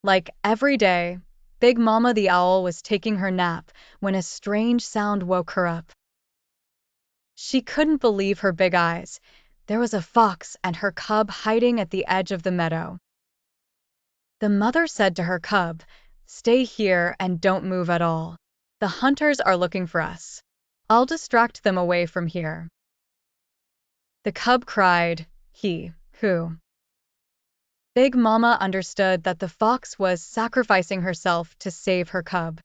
Like every day, Big Mama the owl was taking her nap when a strange sound woke her up. She couldn't believe her big eyes. There was a fox and her cub hiding at the edge of the meadow. The mother said to her cub, "Stay here and don't move at all. The hunters are looking for us. I'll distract them away from here." The cub cried, "Who?" Big Mama understood that the fox was sacrificing herself to save her cub.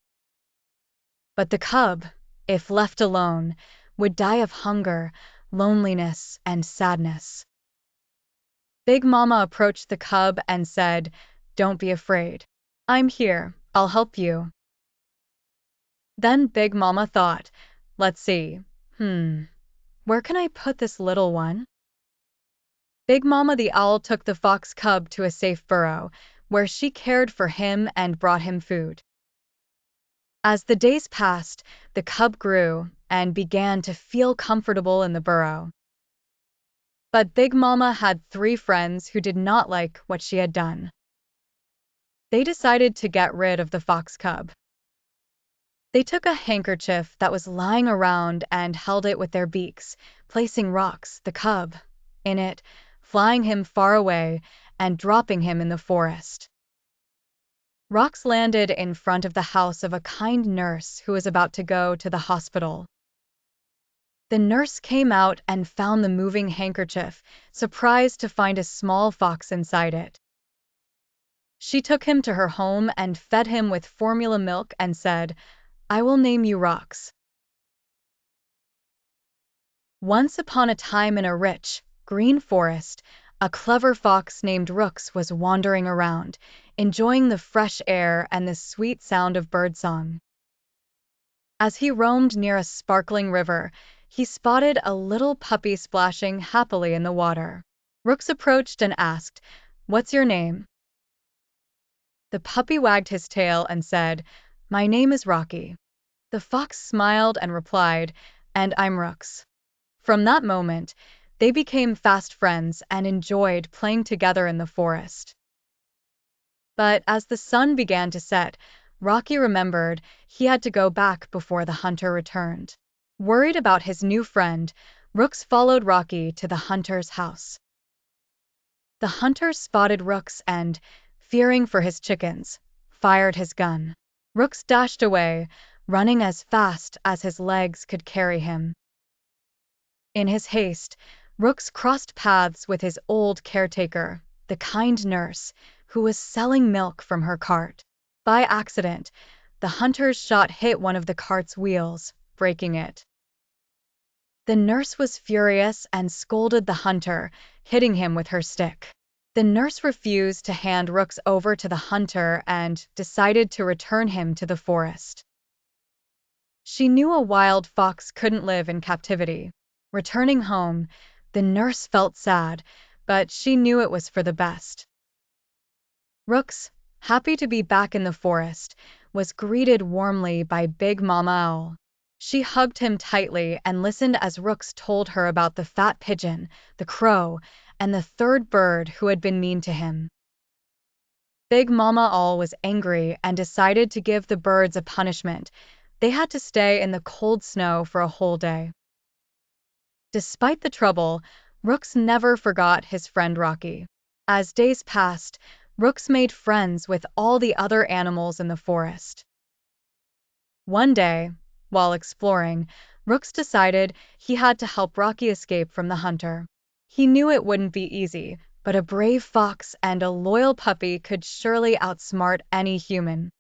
But the cub, if left alone, would die of hunger, loneliness, and sadness. Big Mama approached the cub and said, "Don't be afraid. I'm here, I'll help you." Then Big Mama thought, "Let's see, where can I put this little one?" Big Mama the owl took the fox cub to a safe burrow, where she cared for him and brought him food. As the days passed, the cub grew and began to feel comfortable in the burrow. But Big Mama had 3 friends who did not like what she had done. They decided to get rid of the fox cub. They took a handkerchief that was lying around and held it with their beaks, placing Rocks, the cub, in it, flying him far away and dropping him in the forest. Rocks landed in front of the house of a kind nurse who was about to go to the hospital. The nurse came out and found the moving handkerchief, surprised to find a small fox inside it. She took him to her home and fed him with formula milk and said, "I will name you Rocks." Once upon a time in a rich, green forest, a clever fox named Rooks was wandering around, enjoying the fresh air and the sweet sound of birdsong. As he roamed near a sparkling river, he spotted a little puppy splashing happily in the water. Rooks approached and asked, "What's your name?" The puppy wagged his tail and said, "My name is Rocky." The fox smiled and replied, "And I'm Rooks." From that moment, they became fast friends and enjoyed playing together in the forest. But as the sun began to set, Rocky remembered he had to go back before the hunter returned. Worried about his new friend, Rooks followed Rocky to the hunter's house. The hunter spotted Rooks and, fearing for his chickens, fired his gun. Rooks dashed away, running as fast as his legs could carry him. In his haste, Rooks crossed paths with his old caretaker, the kind nurse, who was selling milk from her cart. By accident, the hunter's shot hit one of the cart's wheels, breaking it. The nurse was furious and scolded the hunter, hitting him with her stick. The nurse refused to hand Rooks over to the hunter and decided to return him to the forest. She knew a wild fox couldn't live in captivity. Returning home, the nurse felt sad, but she knew it was for the best. Rooks, happy to be back in the forest, was greeted warmly by Big Mama Owl. She hugged him tightly and listened as Rooks told her about the fat pigeon, the crow, and the third bird who had been mean to him. Big Mama Owl was angry and decided to give the birds a punishment. They had to stay in the cold snow for a whole day. Despite the trouble, Rooks never forgot his friend Rocky. As days passed, Rooks made friends with all the other animals in the forest. One day, while exploring, Rooks decided he had to help Rocky escape from the hunter. He knew it wouldn't be easy, but a brave fox and a loyal puppy could surely outsmart any human.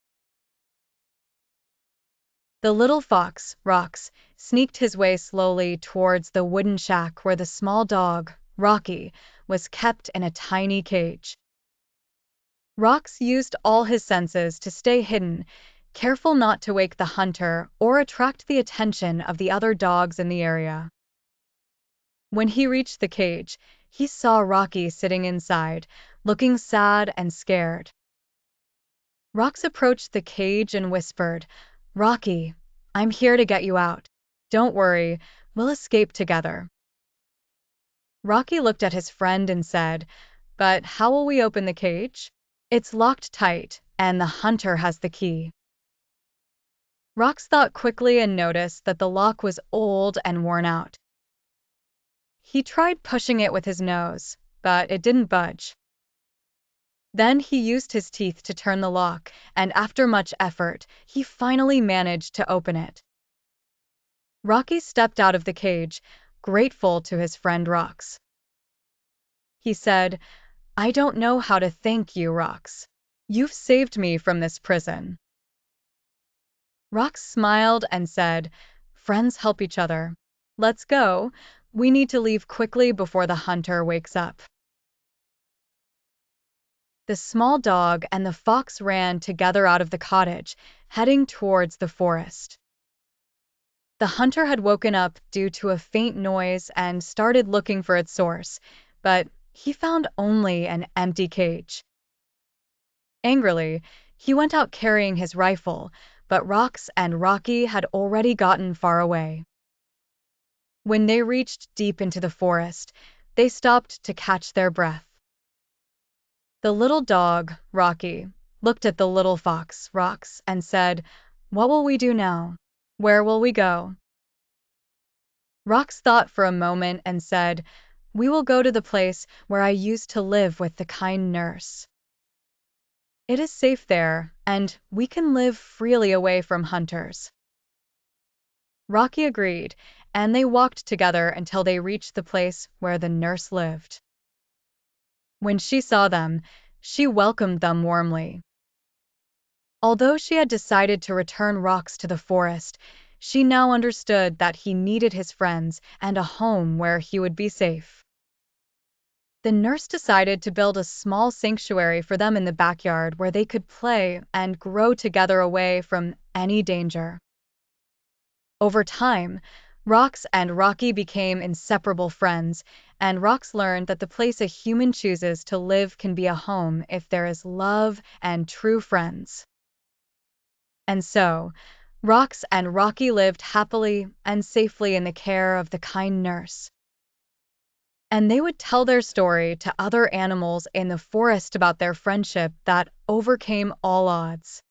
The little fox, Rocks, sneaked his way slowly towards the wooden shack where the small dog, Rocky, was kept in a tiny cage. Rocks used all his senses to stay hidden, careful not to wake the hunter or attract the attention of the other dogs in the area. When he reached the cage, he saw Rocky sitting inside, looking sad and scared. Rocks approached the cage and whispered, "Rocky, I'm here to get you out. Don't worry, we'll escape together." Rocky looked at his friend and said, "But how will we open the cage?" It's locked tight, and the hunter has the key. Rox thought quickly and noticed that the lock was old and worn out. He tried pushing it with his nose, but it didn't budge. Then he used his teeth to turn the lock, and after much effort, he finally managed to open it. Rocky stepped out of the cage, grateful to his friend Rox. He said, "I don't know how to thank you, Rox. You've saved me from this prison." Rox smiled and said, "Friends help each other. Let's go. We need to leave quickly before the hunter wakes up." The small dog and the fox ran together out of the cottage, heading towards the forest. The hunter had woken up due to a faint noise and started looking for its source, but he found only an empty cage. Angrily, he went out carrying his rifle, but Rox and Rocky had already gotten far away. When they reached deep into the forest, they stopped to catch their breath. The little dog, Rocky, looked at the little fox, Rox, and said, "What will we do now? Where will we go?" Rox thought for a moment and said, "We will go to the place where I used to live with the kind nurse. It is safe there, and we can live freely away from hunters." Rocky agreed, and they walked together until they reached the place where the nurse lived. When she saw them, she welcomed them warmly. Although she had decided to return Rox to the forest, she now understood that he needed his friends and a home where he would be safe. The nurse decided to build a small sanctuary for them in the backyard where they could play and grow together away from any danger. Over time, Rox and Rocky became inseparable friends, and Rox learned that the place a human chooses to live can be a home if there is love and true friends. And so, Rox and Rocky lived happily and safely in the care of the kind nurse. And they would tell their story to other animals in the forest about their friendship that overcame all odds.